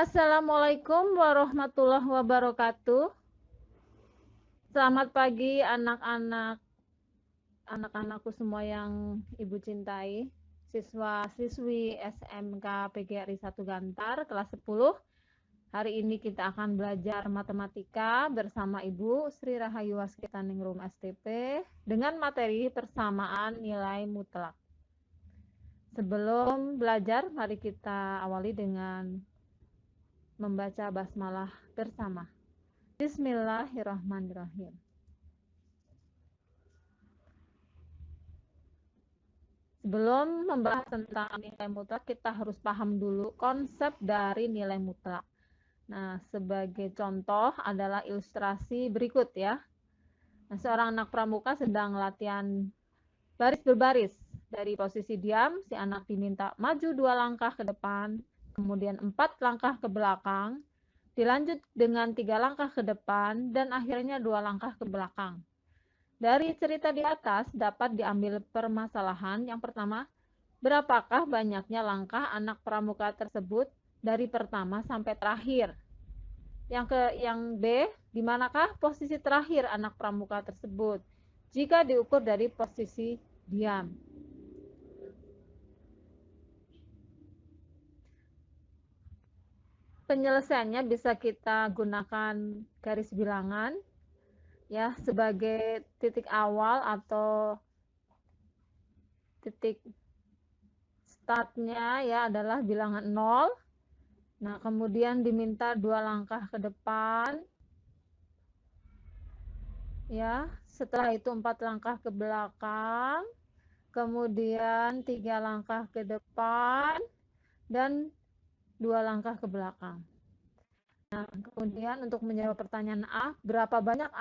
Assalamualaikum warahmatullahi wabarakatuh. Selamat pagi anak-anakku semua yang Ibu cintai. Siswa-siswi SMK PGRI 1 Gantar kelas 10. Hari ini kita akan belajar matematika bersama Ibu Sri Rahayu Waskitaning STP dengan materi persamaan nilai mutlak. Sebelum belajar, mari kita awali dengan membaca basmalah bersama. Bismillahirrahmanirrahim. Sebelum membahas tentang nilai mutlak, kita harus paham dulu konsep dari nilai mutlak. Nah, sebagai contoh adalah ilustrasi berikut ya. Nah, seorang anak pramuka sedang latihan baris berbaris. Dari posisi diam, si anak diminta maju 2 langkah ke depan, kemudian 4 langkah ke belakang, dilanjut dengan 3 langkah ke depan, dan akhirnya 2 langkah ke belakang. Dari cerita di atas dapat diambil permasalahan. Yang pertama, berapakah banyaknya langkah anak pramuka tersebut dari pertama sampai terakhir? Yang B, di manakah posisi terakhir anak pramuka tersebut jika diukur dari posisi diam? Penyelesaiannya bisa kita gunakan garis bilangan ya sebagai titik awal atau titik startnya ya adalah bilangan 0. Nah, kemudian diminta 2 langkah ke depan. Ya, setelah itu 4 langkah ke belakang. Kemudian 3 langkah ke depan dan 2 langkah ke belakang. Nah, kemudian untuk menjawab pertanyaan A, berapa banyak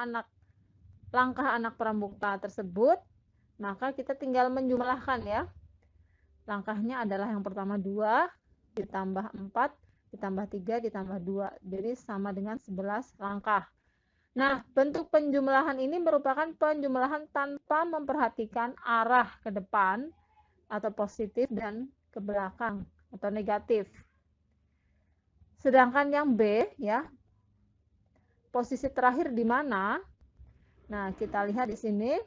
langkah anak pramuka tersebut? Maka kita tinggal menjumlahkan ya. Langkahnya adalah yang pertama 2 ditambah 4 ditambah 3 ditambah 2. Jadi sama dengan 11 langkah. Nah, bentuk penjumlahan ini merupakan penjumlahan tanpa memperhatikan arah ke depan atau positif dan ke belakang atau negatif. Sedangkan yang B ya, posisi terakhir di mana? Nah, kita lihat di sini.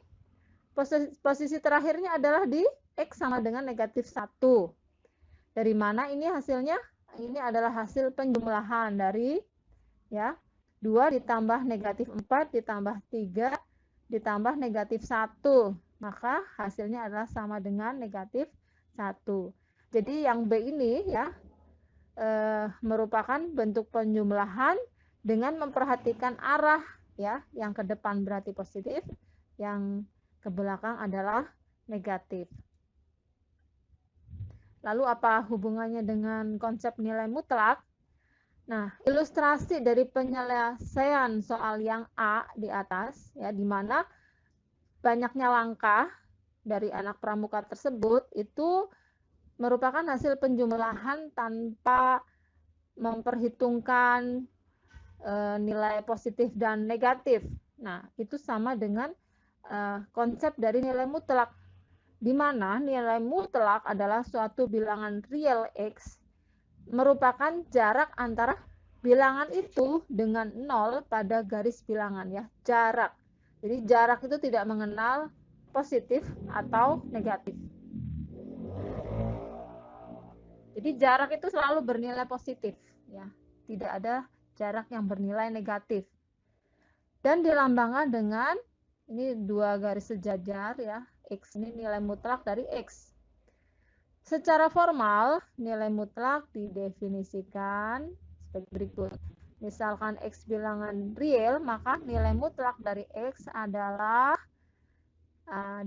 Posisi terakhirnya adalah di X sama dengan negatif 1. Dari mana ini hasilnya? Ini adalah hasil penjumlahan dari ya 2 ditambah negatif 4 ditambah 3 ditambah negatif 1. Maka hasilnya adalah sama dengan negatif 1. Jadi yang B ini ya merupakan bentuk penjumlahan dengan memperhatikan arah ya, yang ke depan berarti positif, yang ke belakang adalah negatif. Lalu apa hubungannya dengan konsep nilai mutlak? Nah, ilustrasi dari penyelesaian soal yang A di atas ya, di mana banyaknya langkah dari anak pramuka tersebut itu merupakan hasil penjumlahan tanpa memperhitungkan nilai positif dan negatif. Nah, itu sama dengan konsep dari nilai mutlak, di mana nilai mutlak adalah suatu bilangan real X merupakan jarak antara bilangan itu dengan 0 pada garis bilangan ya, jarak. Jadi jarak itu tidak mengenal positif atau negatif. Jadi jarak itu selalu bernilai positif ya, tidak ada jarak yang bernilai negatif. Dan dilambangkan dengan ini 2 garis sejajar ya, X ini nilai mutlak dari X. Secara formal, nilai mutlak didefinisikan sebagai berikut. Misalkan X bilangan real, maka nilai mutlak dari X adalah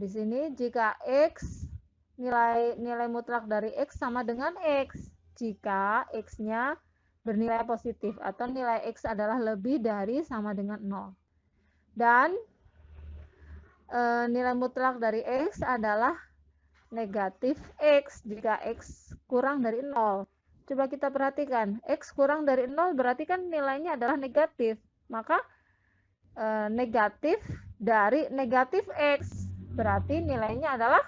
di sini jika X nilai mutlak dari X sama dengan X jika X-nya bernilai positif atau nilai X adalah lebih dari sama dengan 0. Dan nilai mutlak dari X adalah negatif X jika X kurang dari 0. Coba kita perhatikan, X kurang dari 0 berarti kan nilainya adalah negatif. Maka negatif dari negatif X berarti nilainya adalah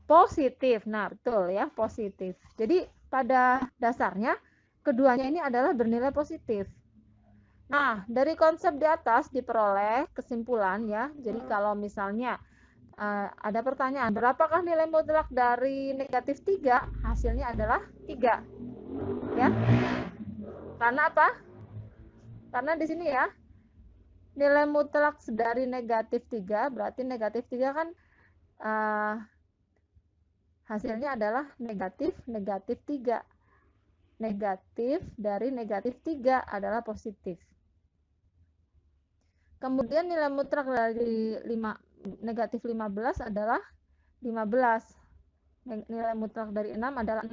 positif. Nah, betul ya, positif. Jadi pada dasarnya keduanya ini adalah bernilai positif. Nah, dari konsep di atas diperoleh kesimpulan ya. Jadi kalau misalnya ada pertanyaan, berapakah nilai mutlak dari negatif 3? Hasilnya adalah 3. Ya. Karena apa? Karena di sini ya, nilai mutlak dari negatif 3, berarti negatif 3 kan hasilnya adalah negatif 3. Negatif dari negatif 3 adalah positif. Kemudian nilai mutlak dari negatif 15 adalah 15. Nilai mutlak dari 6 adalah 6.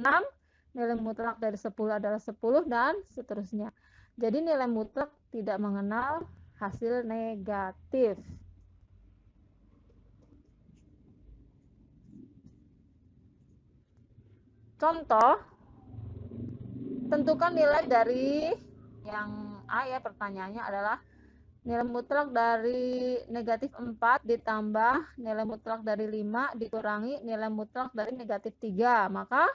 Nilai mutlak dari 10 adalah 10 dan seterusnya. Jadi nilai mutlak tidak mengenal hasil negatif. Contoh, tentukan nilai dari yang A ya, pertanyaannya adalah nilai mutlak dari negatif 4 ditambah nilai mutlak dari 5 dikurangi nilai mutlak dari negatif 3. Maka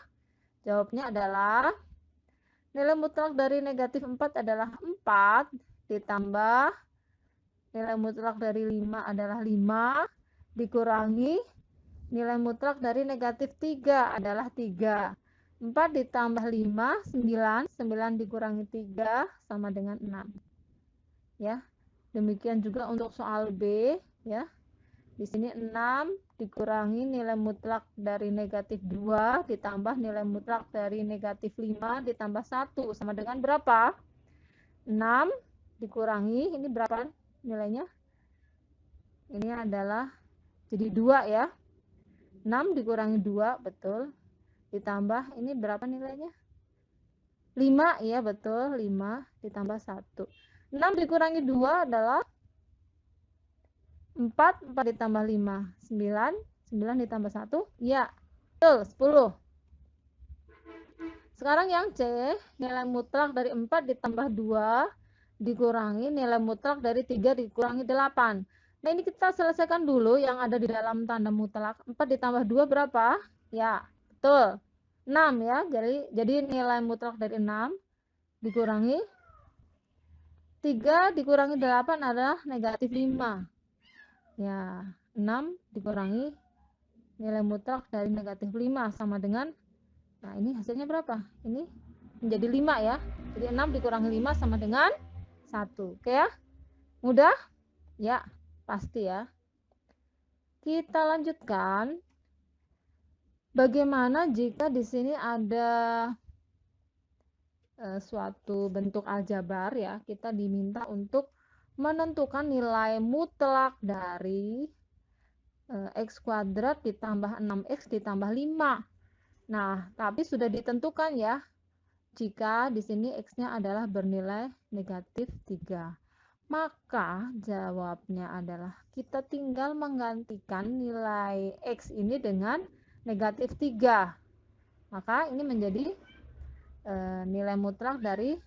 jawabnya adalah nilai mutlak dari negatif 4 adalah 4 ditambah nilai mutlak dari 5 adalah 5 dikurangi nilai mutlak dari negatif 3 adalah 3. 4 ditambah 5, 9. 9 dikurangi 3 sama dengan 6. Ya. Demikian juga untuk soal B ya. Di sini 6 dikurangi nilai mutlak dari negatif 2 ditambah nilai mutlak dari negatif 5 ditambah 1 sama dengan berapa? 6 dikurangi, ini berapa nilainya? Ini adalah jadi 2 ya. 6 dikurangi 2, betul. Ditambah ini berapa nilainya? 5 ya, betul. 5 ditambah 1. 6 dikurangi 2 adalah 4. 4 ditambah 5, 9. 9 ditambah 1, ya, betul, 10. Sekarang yang C, nilai mutlak dari 4 ditambah 2 dikurangi nilai mutlak dari 3 dikurangi 8. Nah, ini kita selesaikan dulu yang ada di dalam tanda mutlak. 4 ditambah 2 berapa? Ya, betul. 6 ya. Jadi nilai mutlak dari 6 dikurangi 3 dikurangi 8 adalah negatif 5. Ya, 6 dikurangi nilai mutlak dari negatif 5 sama dengan, nah ini hasilnya berapa? Ini menjadi 5 ya. Jadi 6 dikurangi 5 sama dengan 1. Oke ya? Mudah? Ya, pasti ya. Kita lanjutkan. Bagaimana jika di sini ada suatu bentuk aljabar ya, kita diminta untuk menentukan nilai mutlak dari x kuadrat ditambah 6x ditambah 5. Nah, tapi sudah ditentukan ya, jika di sini x-nya adalah bernilai negatif 3. Maka jawabnya adalah kita tinggal menggantikan nilai x ini dengan negatif 3. Maka ini menjadi nilai mutlak dari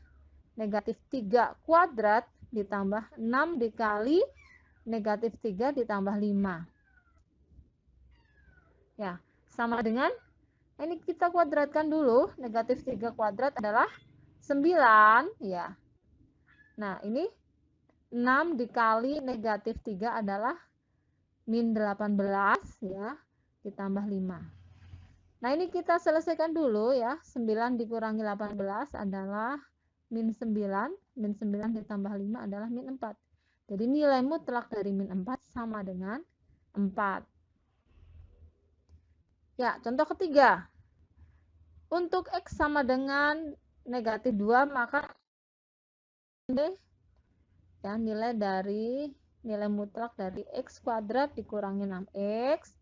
negatif 3 kuadrat ditambah 6 dikali negatif 3 ditambah 5. Ya, sama dengan, ini kita kuadratkan dulu. Negatif 3 kuadrat adalah 9. Ya. Nah, ini 6 dikali negatif 3 adalah min 18 ya, ditambah 5. Nah, ini kita selesaikan dulu ya. 9 dikurangi 18 adalah min 9. Min 9 ditambah 5 adalah min 4. Jadi nilai mutlak dari min 4 sama dengan 4. Ya, contoh ketiga. Untuk X sama dengan negatif 2, maka ya, nilai mutlak dari X kuadrat dikurangi 6X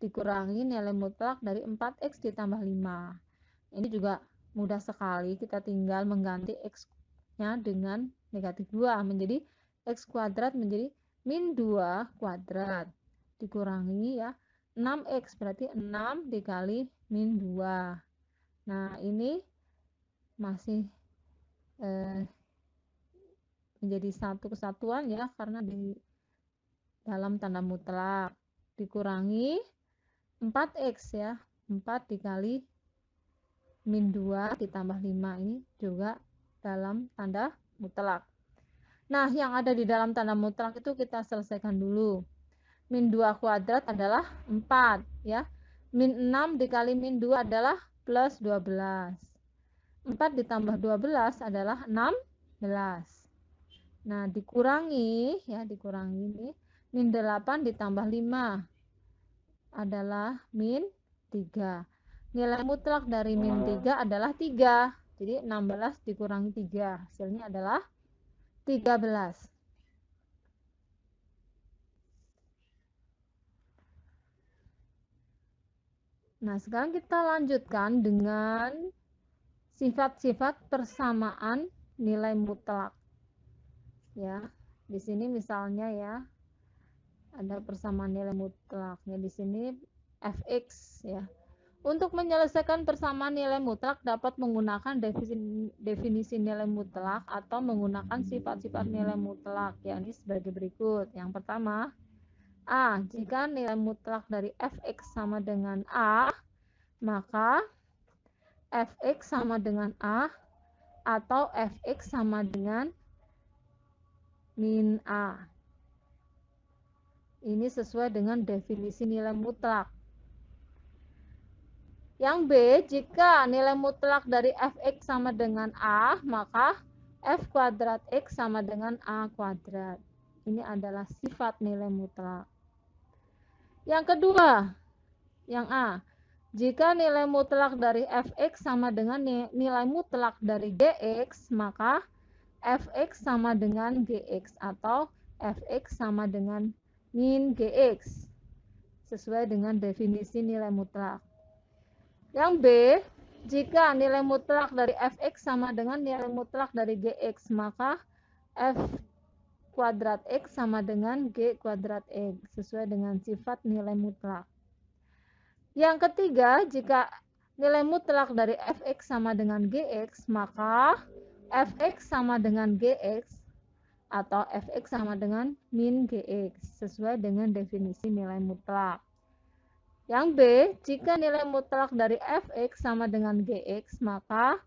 dikurangi nilai mutlak dari 4x ditambah 5. Ini juga mudah sekali, kita tinggal mengganti x-nya dengan negatif 2 menjadi x kuadrat menjadi min 2 kuadrat dikurangi ya 6x, berarti 6 dikali min 2. Nah, ini masih menjadi satu kesatuan ya, karena di dalam tanda mutlak dikurangi 4x ya, 4 dikali min 2 ditambah 5 ini juga dalam tanda mutlak. Nah, yang ada di dalam tanda mutlak itu kita selesaikan dulu. Min 2 kuadrat adalah 4 ya. Min 6 dikali min 2 adalah plus 12. 4 ditambah 12 adalah 16. Nah, dikurangi ya, dikurangi ini. Min 8 ditambah 5 adalah min 3. Nilai mutlak dari min 3 adalah 3. Jadi 16 dikurangi 3. Hasilnya adalah 13. Nah, sekarang kita lanjutkan dengan sifat-sifat persamaan nilai mutlak. Ya, di sini misalnya ya, ada persamaan nilai mutlaknya di sini fx ya. Untuk menyelesaikan persamaan nilai mutlak dapat menggunakan definisi nilai mutlak atau menggunakan sifat-sifat nilai mutlak, yakni sebagai berikut. Yang pertama, A. Jika nilai mutlak dari fx sama dengan A, maka fx sama dengan A atau fx sama dengan min A. Ini sesuai dengan definisi nilai mutlak. Yang B, jika nilai mutlak dari fx sama dengan A, maka f kuadrat x sama dengan A kuadrat. Ini adalah sifat nilai mutlak. Yang kedua, yang A, jika nilai mutlak dari fx sama dengan nilai mutlak dari gx, maka fx sama dengan gx atau fx sama dengan min gx, sesuai dengan definisi nilai mutlak. Yang B, jika nilai mutlak dari fx sama dengan nilai mutlak dari gx, maka f kuadrat x sama dengan g kuadrat x, sesuai dengan sifat nilai mutlak. Yang ketiga, jika nilai mutlak dari fx sama dengan gx, maka fx sama dengan gx atau fx sama dengan min gx, sesuai dengan definisi nilai mutlak. Yang B, jika nilai mutlak dari fx sama dengan gx, maka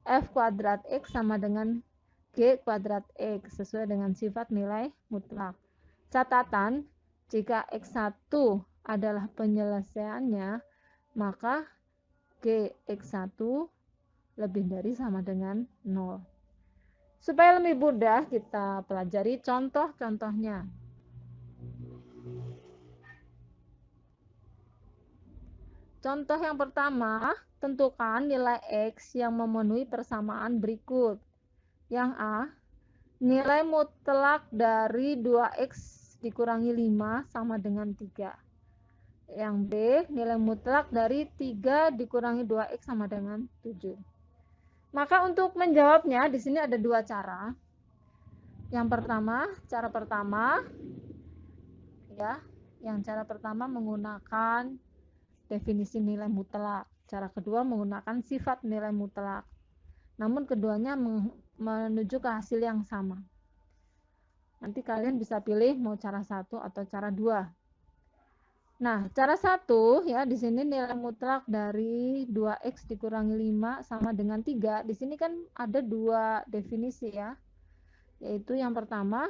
f kuadrat x sama dengan g kuadrat x, sesuai dengan sifat nilai mutlak. Catatan, jika x1 adalah penyelesaiannya, maka gx1 lebih dari sama dengan 0. Supaya lebih mudah, kita pelajari contoh-contohnya. Contoh yang pertama, tentukan nilai X yang memenuhi persamaan berikut. Yang A, nilai mutlak dari 2X dikurangi 5 sama dengan 3. Yang B, nilai mutlak dari 3 dikurangi 2X sama dengan 7. Maka untuk menjawabnya, di sini ada dua cara. Yang pertama, cara pertama, ya, cara pertama menggunakan definisi nilai mutlak. Cara kedua menggunakan sifat nilai mutlak. Namun keduanya menuju ke hasil yang sama. Nanti kalian bisa pilih mau cara satu atau cara dua. Nah, cara satu ya, di sini nilai mutlak dari 2x dikurangi 5 sama dengan 3. Di sini kan ada dua definisi ya. Yaitu yang pertama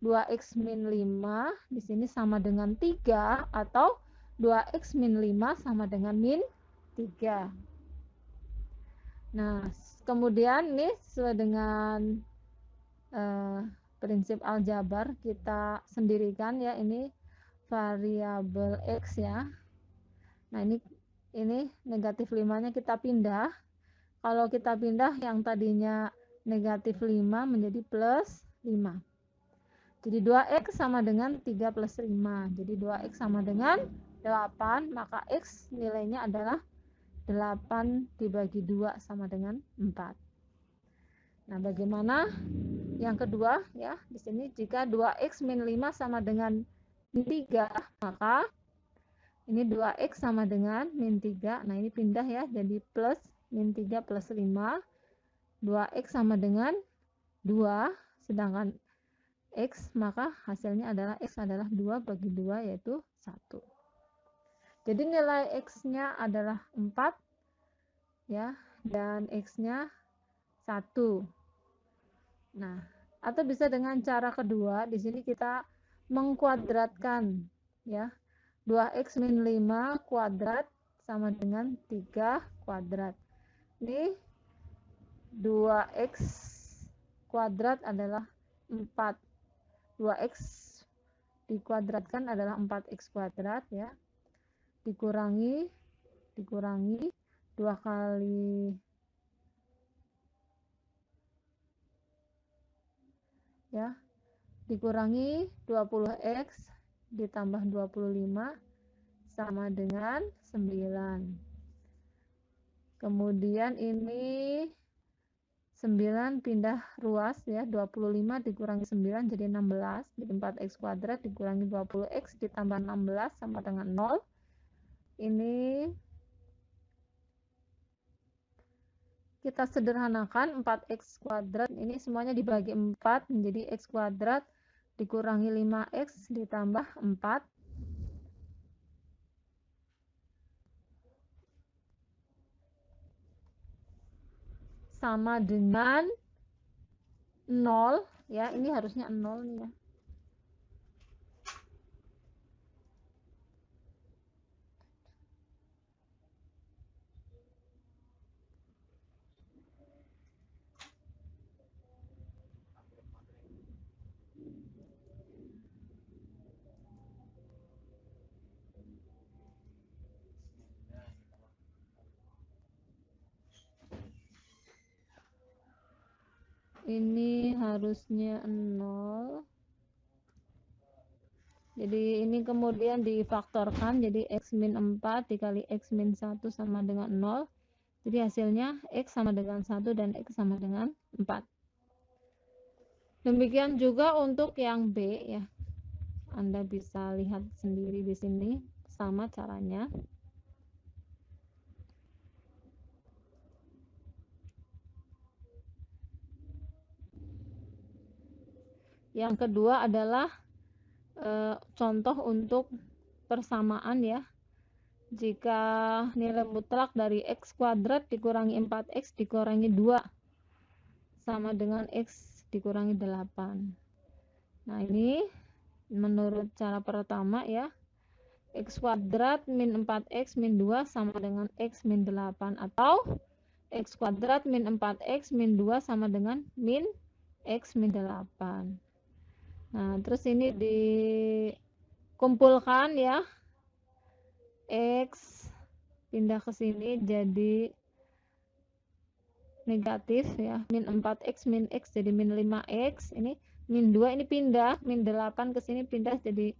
2x min 5 di sini sama dengan 3 atau 2x min 5 sama dengan min 3. Nah, kemudian nih sesuai dengan prinsip aljabar kita sendirikan ya, ini variabel x ya. Nah, ini negatif 5-nya kita pindah. Kalau kita pindah yang tadinya negatif 5 menjadi plus 5. Jadi 2x sama dengan 3 plus 5. Jadi 2x sama dengan 8, maka x nilainya adalah 8 dibagi 2 sama dengan 4. Nah, bagaimana yang kedua ya? Di sini jika 2x min 5 sama dengan min 3, maka ini 2x sama dengan min 3. Nah, ini pindah ya, jadi plus min 3 plus 5. 2x sama dengan 2, sedangkan X, maka hasilnya adalah X adalah 2 bagi 2 yaitu 1. Jadi nilai X-nya adalah 4, ya, dan X-nya 1. Nah, atau bisa dengan cara kedua, di sini kita mengkuadratkan, ya. 2X min 5 kuadrat sama dengan 3 kuadrat. Ini 2X kuadrat adalah 4. 2X dikuadratkan adalah 4X kuadrat, ya. Dikurangi 2 kali, ya, dikurangi 20X ditambah 25 sama dengan 9. Kemudian ini 9 pindah ruas, ya, 25 dikurangi 9 jadi 16, jadi 4X kuadrat dikurangi 20X ditambah 16 sama dengan 0. Ini kita sederhanakan, 4X kuadrat ini semuanya dibagi 4 menjadi X kuadrat dikurangi 5X ditambah 4 sama dengan 0, ya. Ini harusnya 0 nih, ya. Ini harusnya 0. Jadi ini kemudian difaktorkan jadi X min 4 dikali X min 1 sama dengan 0. Jadi hasilnya X sama dengan 1 dan X sama dengan 4. Demikian juga untuk yang B, ya. Anda bisa lihat sendiri di sini sama caranya. Yang kedua adalah contoh untuk persamaan, ya. Jika nilai mutlak dari X kuadrat dikurangi 4X dikurangi 2 sama dengan X dikurangi 8. Nah, ini menurut cara pertama, ya. X kuadrat min 4X min 2 sama dengan X min 8, atau X kuadrat min 4X min 2 sama dengan min X min 8. Nah, terus ini dikumpulkan, ya. X pindah ke sini jadi negatif, ya. Min 4X min X jadi min 5X. Ini min 2 ini pindah, min 8 ke sini pindah jadi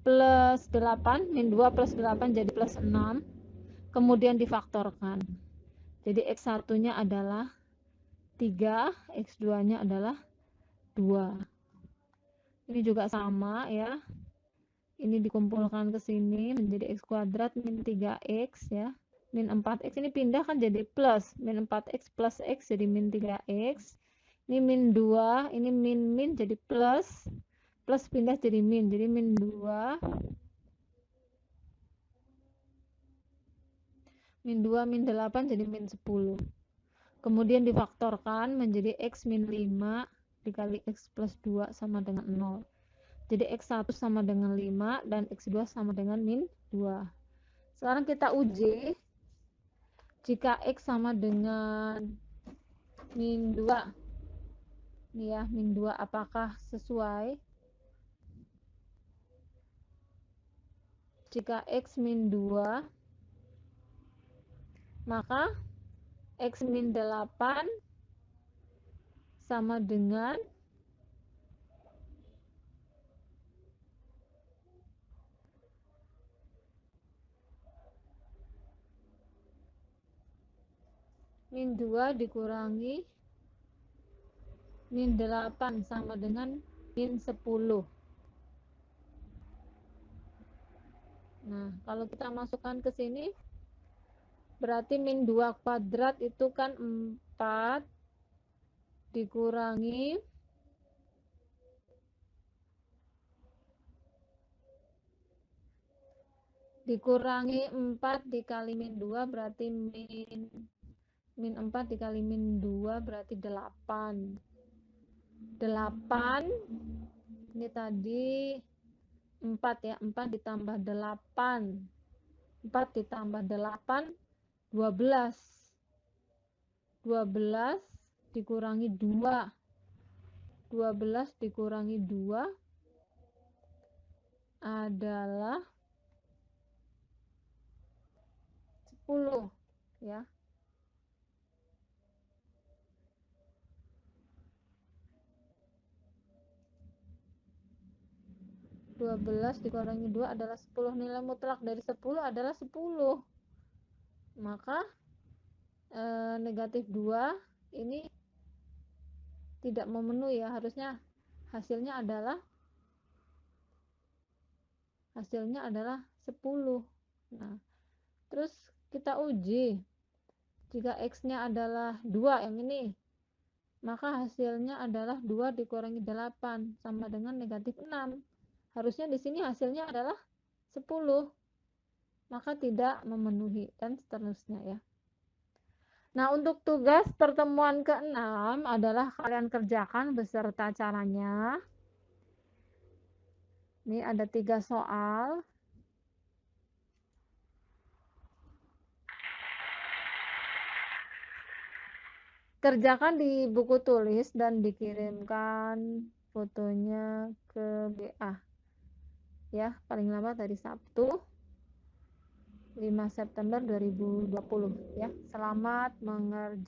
plus 8, min 2 plus 8 jadi plus 6. Kemudian difaktorkan. Jadi X1 nya adalah 3, X2 nya adalah 2. Ini juga sama, ya. Ini dikumpulkan ke sini menjadi X kuadrat min 3X, ya. Min 4X ini pindah kan jadi plus. Min 4X plus X jadi min 3X. Ini min 2, ini min jadi plus. Plus pindah jadi min. Jadi min 2. Min 2, min 8 jadi min 10. Kemudian difaktorkan menjadi X min 5 dikali X plus 2 sama dengan 0. Jadi X1 sama dengan 5 dan X2 sama dengan min 2. Sekarang kita uji jika X sama dengan min 2. Nih, ya, min 2 apakah sesuai? Jika X min 2, maka X min 8 sama dengan min 2 dikurangi min 8 sama dengan min 10. Nah, kalau kita masukkan ke sini, berarti min 2 kuadrat itu kan 4 dikurangi dikurangi 4 dikali min 2 berarti min min 4 dikali min 2 berarti 8. 8 ini tadi 4 ya, 4 ditambah 8. 4 ditambah 8 12. 12 dikurangi 2. 12 dikurangi 2 adalah 10 ya. 12 dikurangi 2 adalah 10. Nilai mutlak dari 10 adalah 10. Maka negatif 2 ini tidak memenuhi ya, harusnya hasilnya adalah 10. Nah, terus kita uji. Jika X-nya adalah 2 yang ini, maka hasilnya adalah 2 dikurangi 8 sama dengan negatif 6. Harusnya di sini hasilnya adalah 10. Maka tidak memenuhi dan seterusnya ya. Nah, untuk tugas pertemuan ke-6 adalah kalian kerjakan beserta caranya. Ini ada 3 soal. Kerjakan di buku tulis dan dikirimkan fotonya ke BA. Ya, paling lama dari Sabtu 5 September 2020 ya. Selamat mengerjakan.